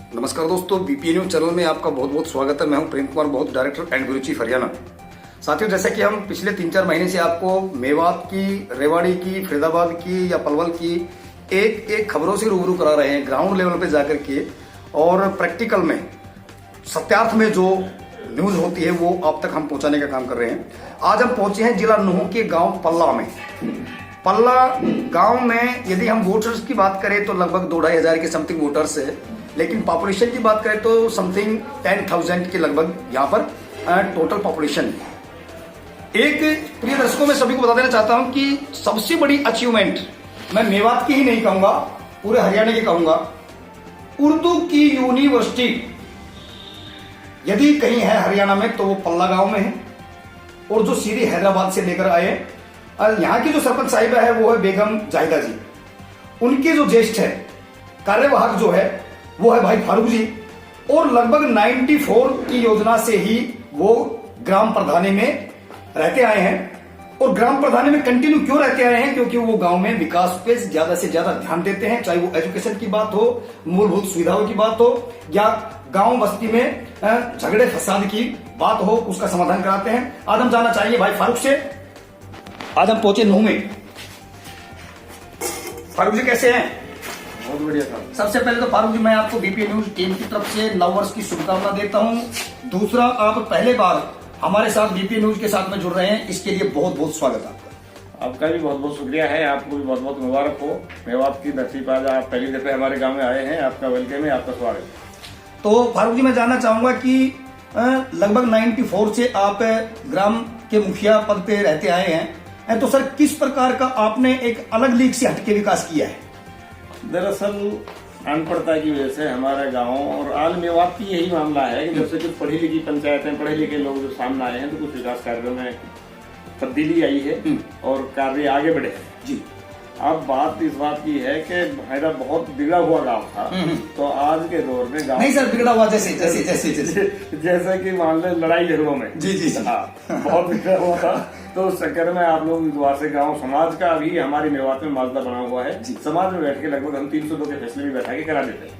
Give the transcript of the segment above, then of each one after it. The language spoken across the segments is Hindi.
नमस्कार दोस्तों, बीपीए न्यूज चैनल में आपका बहुत बहुत स्वागत है। मैं हूं प्रेम कुमार बहुत, director and bureau chief Haryana. साथियों, जैसे कि हम पिछले 3-4 महीने से आपको मेवात की, रेवाड़ी की, फरीदाबाद की या पलवल की एक एक खबरों से रूबरू करा रहे हैं, ग्राउंड लेवल पे जाकर के, और प्रैक्टिकल में सत्यार्थ में जो न्यूज होती है वो आप तक हम पहुंचाने का काम कर रहे हैं। आज हम पहुंचे हैं जिला नूंह के गांव पल्ला में। पल्ला गांव में यदि हम वोटर्स की बात करें तो लगभग 2-2.5 हजार के समथिंग वोटर्स है, लेकिन पॉपुलेशन की बात करें तो समथिंग 10,000 के लगभग यहाँ पर टोटल पॉपुलेशन है। एक प्रिय दर्शकों, मैं सभी को बता देना चाहता हूं कि सबसे बड़ी अचीवमेंट मैं मेवात की ही नहीं कहूंगा, पूरे हरियाणा की कहूंगा। उर्दू की यूनिवर्सिटी यदि कहीं है हरियाणा में तो वो पल्ला गांव में है, और जो सीधे हैदराबाद से लेकर आए। यहाँ की जो सरपंच साहिबा है वो है बेगम जाहिदा जी। उनके जो ज्येष्ठ है, कार्यवाहक जो है वो है भाई फारूक जी, और लगभग 94 की योजना से ही वो ग्राम प्रधानी में रहते आए हैं। और ग्राम प्रधानी में कंटिन्यू क्यों रहते आए हैं? क्योंकि वो गांव में विकास पे ज्यादा से ज्यादा ध्यान देते हैं, चाहे वो एजुकेशन की बात हो, मूलभूत सुविधाओं की बात हो, या गांव बस्ती में झगड़े फसाद की बात हो, उसका समाधान कराते हैं। आज हम जानना चाहिए भाई फारूक से। आज हम पहुंचे नूंह में। फारूक जी कैसे हैं? बहुत बढ़िया साहब। सबसे पहले तो फारूक जी, मैं आपको बीपीए न्यूज टीम की तरफ से नववर्ष की शुभकामना देता हूं। दूसरा, आप पहले बार हमारे साथ बीपीए न्यूज के साथ में जुड़ रहे हैं, इसके लिए बहुत बहुत स्वागत आपका। आपका भी बहुत बहुत शुक्रिया है, आपको भी बहुत बहुत मुबारक हो। मेवात की धरती पर आज आप पहली दफे हमारे गांव में आए हैं, आपका वेलकम है, आपका स्वागत है। तो फारूक जी, मैं जानना चाहूंगा कि लगभग 94 से आप ग्राम के मुखिया पद पे रहते आए हैं, तो सर किस प्रकार का आपने एक अलग लीग से हटके विकास किया है? दरअसल अनपढ़ता की वजह से हमारे गांव और आल मेवात की यही मामला है कि जैसे कुछ पढ़ी लिखी पंचायतें, पढ़े लिखे लोग जो सामने आए हैं, तो कुछ विकास कार्यों में तब्दीली आई है और कार्य आगे बढ़े हैं जी। अब बात इस बात की है कि मेरा बहुत बिगड़ा हुआ गांव था, तो आज के दौर में गांव नहीं सर, बिगड़ा हुआ जैसे जैसे जैसे जैसे जैसे कि मान ले लड़ाई झगड़ों में। जी जी जी। हाँ, बहुत बिगड़ा हुआ था। तो उस चक्कर में आप लोग दुआ से गांव समाज का भी हमारी मेवात में माजदा बना हुआ है। समाज में बैठ के लगभग हम 302 के फैसले भी बैठा के करा देते हैं।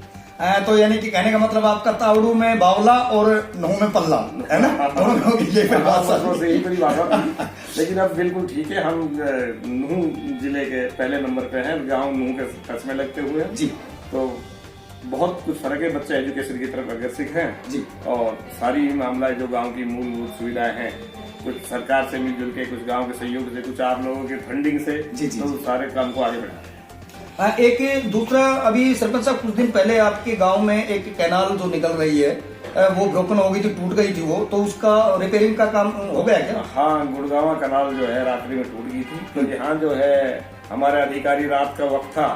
तो यानी कि कहने का मतलब आपका तावड़ू में बावला और नूंह में पल्ला है ना? दोनों की यही यही बड़ी बात थी। लेकिन अब बिल्कुल ठीक है, हम नूंह जिले के पहले नंबर पे हैं, गांव नूंह के टच में लगते हुए हैं जी। तो बहुत कुछ फर्क है, बच्चे एजुकेशन की तरफ अग्रसर हैं जी। और सारी मामला जो गांव की मूलभूत सुविधाएं हैं, कुछ सरकार से मिलजुल के, कुछ गांव के सहयोग से, कुछ आप लोगों के फंडिंग से, तो सारे काम को आगे बढ़ा। एक दूसरा, अभी सरपंच साहब कुछ दिन पहले आपके गांव में एक कैनाल जो निकल रही है वो ब्रोकन हो गई थी, टूट गई थी वो, तो उसका रिपेयरिंग का काम हो गया क्या? हाँ, गुड़गांव कैनाल जो है रात्रि में टूट गई थी, तो यहाँ जो है हमारे अधिकारी, रात का वक्त था,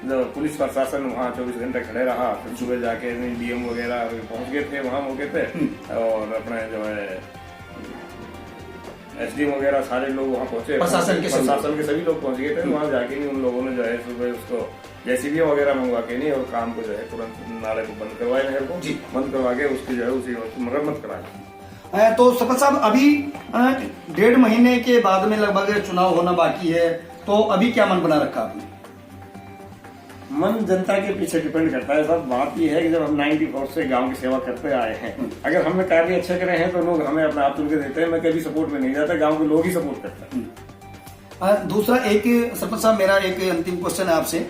जो पुलिस प्रशासन वहाँ 24 घंटे खड़े रहा, फिर सुबह जाके डीएम वगैरह पहुंच गए थे, वहाँ मौके पे, और अपने जो है एसडीएम वगैरह सारे लोग वहाँ पहुंचे, प्रशासन के सभी लोग पहुंच गए थे। वहाँ जाके नहीं उन लोगों ने जो है सुबह उसको जेसीबी वगैरह मंगवा के नहीं, और काम को जो है तुरंत नाले को बंद करवाए, नहर को बंद करवा के उसकी जो है उसी मरम्मत कराई। तो सरपंच साहब, अभी 1.5 महीने के बाद में लगभग चुनाव होना बाकी है, तो अभी क्या मन बना रखा आपने? मन जनता के पीछे डिपेंड करता है। सब बात यह है कि जब हम 94 से गांव की सेवा करते आए हैं, अगर हमने कार्य अच्छे करे हैं तो लोग हमें अपना आप चुन के देते हैं। मैं कभी सपोर्ट में नहीं जाता, गांव के लोग ही सपोर्ट करते हैं। दूसरा, एक सरपंच साहब, मेरा एक अंतिम क्वेश्चन है आपसे।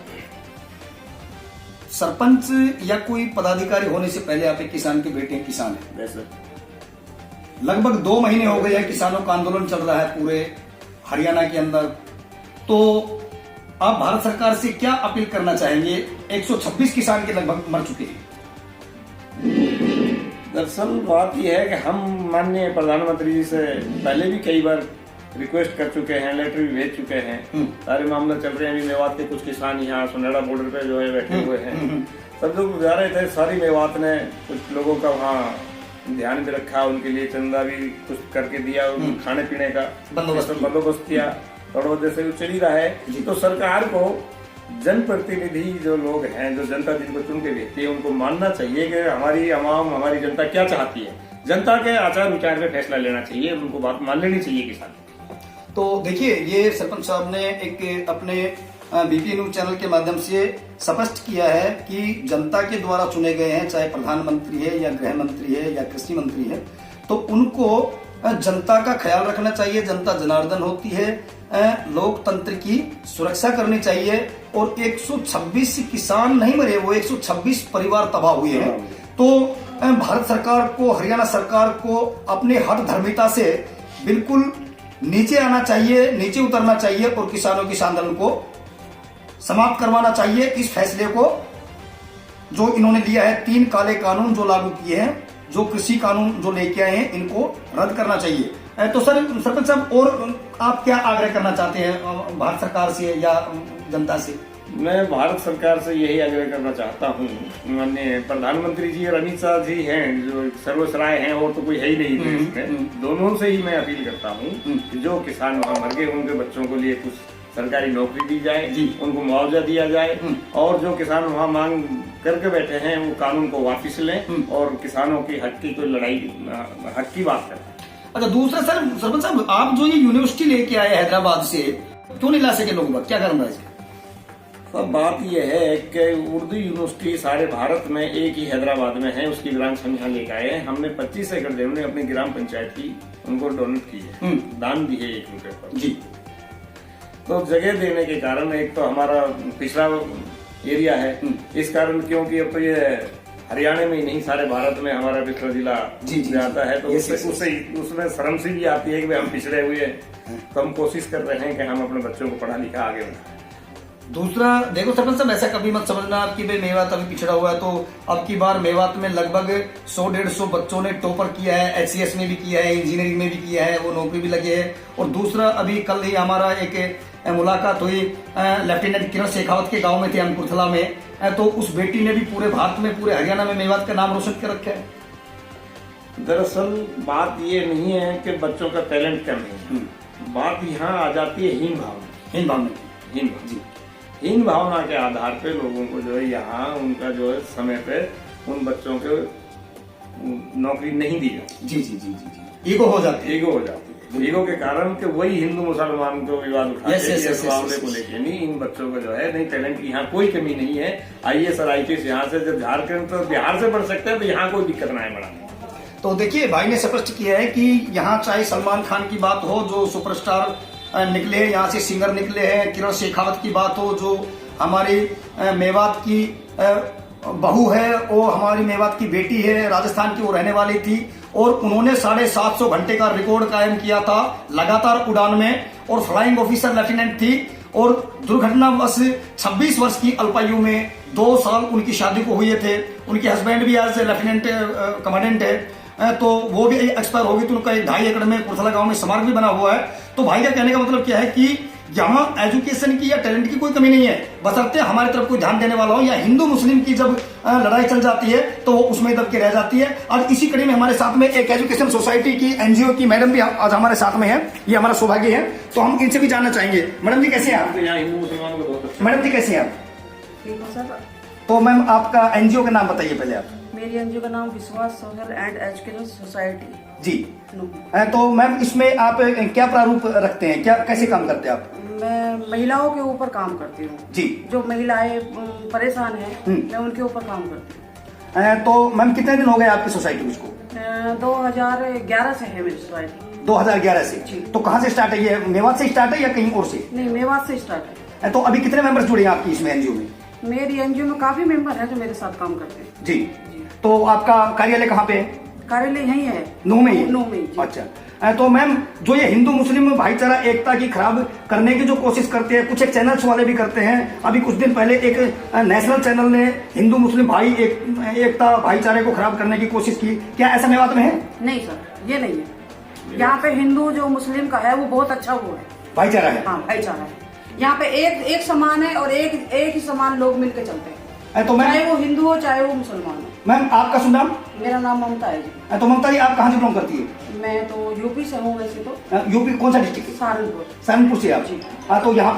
सरपंच या कोई पदाधिकारी होने से पहले आप एक किसान के बेटे, किसान है। लगभग 2 महीने हो गए हैं किसानों का आंदोलन चल रहा है पूरे हरियाणा के अंदर, तो आप भारत सरकार से क्या अपील करना चाहेंगे? 126 किसान के लगभग मर चुके हैं। दरअसल बात यह है कि हम माननीय प्रधानमंत्री जी से पहले भी कई बार रिक्वेस्ट कर चुके हैं, लेटर भी भेज चुके हैं, सारे मामले चल रहे हैं। अभी मेवात के कुछ किसान यहाँ सुनेड़ा बॉर्डर पे जो है बैठे हुए हैं, सब लोग जा रहे थे। सारी मेवात ने कुछ लोगों का वहाँ ध्यान भी रखा, उनके लिए चंदा भी कुछ करके दिया, खाने पीने का बंदोबस्त किया, थोड़ा जैसे चल ही रहा है। तो सरकार को जनप्रतिनिधि जो लोग हैं, जो जनता जिनको चुन के भेजती है, उनको मानना चाहिए कि हमारी आवाम, हमारी जनता क्या चाहती है। जनता के आचार विचार में फैसला लेना चाहिए, उनको बात मान लेनी चाहिए किसान। तो देखिए, ये सरपंच साहब ने एक अपने बीपीए न्यूज चैनल के माध्यम से स्पष्ट किया है कि जनता के द्वारा चुने गए हैं, चाहे प्रधानमंत्री है या गृह मंत्री है या कृषि मंत्री है, तो उनको जनता का ख्याल रखना चाहिए। जनता जनार्दन होती है, लोकतंत्र की सुरक्षा करनी चाहिए। और 126 किसान नहीं मरे, वो 126 परिवार तबाह हुए हैं। तो भारत सरकार को, हरियाणा सरकार को अपने हठ धर्मिता से बिल्कुल नीचे आना चाहिए, नीचे उतरना चाहिए और किसानों के इस आंदोलन को समाप्त करवाना चाहिए। इस फैसले को जो इन्होंने लिया है, 3 काले कानून जो लागू किए हैं, जो कृषि कानून जो लेके आए हैं, इनको रद्द करना चाहिए। तो सर, सरपंच साहब, और आप क्या आग्रह करना चाहते हैं भारत सरकार से या जनता से? मैं भारत सरकार से यही आग्रह करना चाहता हूँ, माननीय प्रधानमंत्री जी और अमित शाह जी हैं जो सर्वसराय हैं, और तो कोई है ही नहीं देश में। दोनों से ही मैं अपील करता हूँ कि जो किसान वहाँ मर गए उनके बच्चों को लिए कुछ सरकारी नौकरी दी जाए, उनको मुआवजा दिया जाए, और जो किसान वहाँ मांग करके बैठे हैं वो कानून को वापिस लें और किसानों की हक की कोई लड़ाई, हक की बात करें। अच्छा, दूसरा सर, सरपंच साहब, आप जो ये यूनिवर्सिटी लेके आए हैदराबाद से, क्यों नहीं ला सके लोगों? क्या कारण है इसका? अब बात यह है कि उर्दू यूनिवर्सिटी सारे भारत में एक ही हैदराबाद में है, उसकी ब्रांच हम यहाँ लेकर आए हैं। हमने 25 एकड़ जमीन अपनी ग्राम पंचायत की उनको डोनेट की है, दान दी है 1 रुपए पर जी। तो जगह देने के कारण एक तो हमारा पिछड़ा एरिया है, इस कारण, क्योंकि अब तो ये हरियाणा में ही नहीं सारे भारत में हमारा पिछड़ा जिला जाता है, तो उसमें शर्म सी भी आती है कि हम पिछड़े हुए हैं। तो हम कोशिश कर रहे हैं कि हम अपने बच्चों को पढ़ा लिखा आगे बढ़ाएं। दूसरा, देखो सरपंच साहब, ऐसा कभी मत समझना आपकी भाई मेवात अभी पिछड़ा हुआ है। तो अब की बार मेवात में लगभग 100-150 बच्चों ने टॉपर किया है, HCS में भी किया है, इंजीनियरिंग में भी किया है, वो नौकरी भी लगे है। और दूसरा, अभी कल ही हमारा एक मुलाकात हुई लेफ्टिनेंट किरण शेखावत के गांव में थे, अंकुरथला में, तो उस बेटी ने भी पूरे भारत में, पूरे हरियाणा में मेवात का नाम रोशन कर रखा है। दरअसल बात ये नहीं है कि बच्चों का टैलेंट कम है, बात यहाँ आ जाती है हीन भावना। हीन भावना के आधार पे लोगों को जो है यहाँ उनका जो है समय पे उन बच्चों को नौकरी नहीं दी जाती। जी। ईगो हो जाती है। ईगो के कारण कि वही हिंदू मुसलमान को विवाद उठाते हैं मामले को लेके। नहीं, इन बच्चों को जो है नहीं, टैलेंट की यहाँ कोई कमी नहीं है। IAS और IPS यहाँ से, जब झारखंड तो बिहार से पढ़ सकते हैं, तो यहाँ कोई दिक्कत ना है बढ़ाने। तो देखिए, भाई ने स्पष्ट किया है कि यहाँ चाहे सलमान खान की बात हो जो सुपरस्टार निकले हैं, यहाँ से सिंगर निकले हैं, किरण शेखावत की बात हो जो हमारी मेवात की बहू है, वो हमारी मेवात की बेटी है, राजस्थान की वो रहने वाली थी, और उन्होंने 750 घंटे का रिकॉर्ड कायम किया था लगातार उड़ान में, और फ्लाइंग ऑफिसर लेफ्टिनेंट थी, और दुर्घटनावश 26 वर्ष की अल्पायु में 2 साल उनकी शादी को हुए थे। उनके हस्बैंड भी आज लेफ्टिनेंट कमांडेंट है, तो वो भी एक्सपायर हो गई। तो उनका 2.5 एकड़ में कुरथला गांव में स्मारक भी बना हुआ है। तो भाई का कहने का मतलब क्या है कि यहाँ एजुकेशन की या टैलेंट की कोई कमी नहीं है, बशर्ते हमारी तरफ कोई ध्यान देने वाला हो। या हिंदू मुस्लिम की जब लड़ाई चल जाती है तो वो उसमें दब के रह जाती है। और इसी कड़ी में हमारे साथ में एक एजुकेशन सोसाइटी की NGO की मैडम भी आज हमारे साथ में है, ये हमारा सौभाग्य है। तो हम इनसे भी जानना चाहेंगे। मैडम जी कैसे हैं आप? मैडम जी कैसे हैं आप? तो मैम आपका NGO का नाम बताइए पहले आप। मेरी NGO का नाम विश्वास सोशल एंड एजुकेशन सोसाइटी जी। तो मैम इसमें आप क्या प्रारूप रखते हैं, क्या कैसे काम करते हैं आप? मैं महिलाओं के ऊपर काम करती हूँ जी। जो महिलाएं परेशान हैं, मैं उनके ऊपर काम करती हूँ। तो मैम कितने दिन हो गए आपकी सोसाइटी में? इसको 2011 से है मेरी सोसाइटी। 2011 से? तो कहाँ से स्टार्ट है ये? मेवात से स्टार्ट है या कहीं और से? नहीं, मेवात से स्टार्ट है। तो अभी कितने मेंबर्स जुड़े हैं आपकी इसमें NGO में? मेरी NGO में काफी मेंबर हैं जो मेरे साथ काम करते हैं। जी। तो आपका कार्यालय कहाँ पे है? कार्यालय यही है, नूह में ही? नूह में। अच्छा। तो मैम जो ये हिंदू मुस्लिम भाईचारा एकता की खराब करने की जो कोशिश करते हैं, कुछ एक चैनल्स वाले भी करते हैं। अभी कुछ दिन पहले एक नेशनल चैनल ने हिंदू मुस्लिम एकता भाईचारे को खराब करने की कोशिश की, क्या ऐसा मेवात में है? नहीं सर, ये नहीं है। यहाँ पे हिंदू जो मुस्लिम का है वो बहुत अच्छा वो है, भाईचारा है। हाँ, भाईचारा है। यहाँ पे एक समान है और एक ही समान लोग मिलकर चलते हैं, तो चाहे वो हिंदू हो चाहे वो मुसलमान हो। मैम आपका शुभ नाम? मेरा नाम ममता है जी। तो ममता जी आप कहाँ से बिलोंग करती है? मैं तो यूपी से हूँ वैसे तो। यूपी कौन सा डिस्ट्रिक्ट है? सहारनपुर। सहारनपुर से आप? जी। तो यहाँ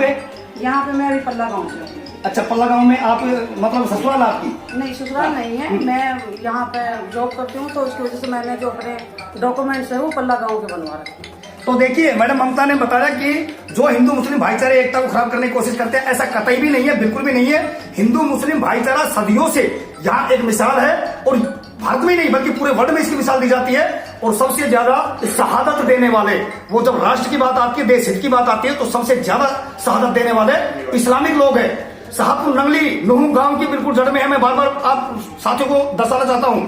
पे मैं अभी पल्ला गाँव से हूँ। अच्छा, पल्ला गाँव में आप मतलब ससुराल आपकी? नहीं, ससुराल नहीं है, मैं यहाँ पे जॉब करती हूँ, तो उसकी वजह से मैंने जो अपने डॉक्यूमेंट्स है वो पल्ला गाँव के बनवा रखे। तो देखिए मैडम ममता ने बताया कि जो हिंदू मुस्लिम भाईचारे एकता को खराब करने की कोशिश करते हैं, ऐसा कतई भी नहीं है, बिल्कुल भी नहीं है। हिंदू मुस्लिम भाईचारा सदियों से यहाँ एक मिसाल है, और भारत में नहीं बल्कि पूरे वर्ल्ड में इसकी मिसाल दी जाती है। और सबसे ज्यादा शहादत देने वाले, वो जब राष्ट्र की बात आती है, देश हित की बात आती है, तो सबसे ज्यादा शहादत देने वाले इस्लामिक लोग हैं। साहबपुर नंगली नूह गांव की बिल्कुल जड़ में है। मैं बार बार आप साथियों को दर्शाना चाहता हूं,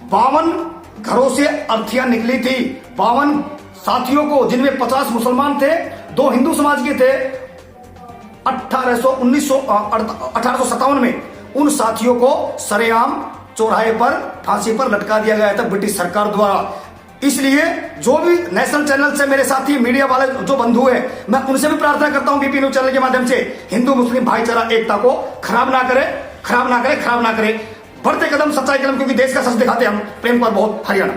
52 घरों से अर्थियां निकली थी। 52 साथियों को, जिनमें 50 मुसलमान थे, 2 हिंदू समाज के थे। 1857 में उन साथियों को सरेआम चौराहे पर फांसी पर लटका दिया गया था ब्रिटिश सरकार द्वारा। इसलिए जो भी नेशनल चैनल से मेरे साथी मीडिया वाले जो बंधु हैं, मैं उनसे भी प्रार्थना करता हूं बीपी न्यूज चैनल के माध्यम से, हिंदू मुस्लिम भाईचारा एकता को खराब ना करे, खराब ना करे, खराब ना करे। बढ़ते कदम सच्चाई कदम, क्योंकि देश का सच दिखाते हम। प्रेम कुमार, बहुत हरियाणा।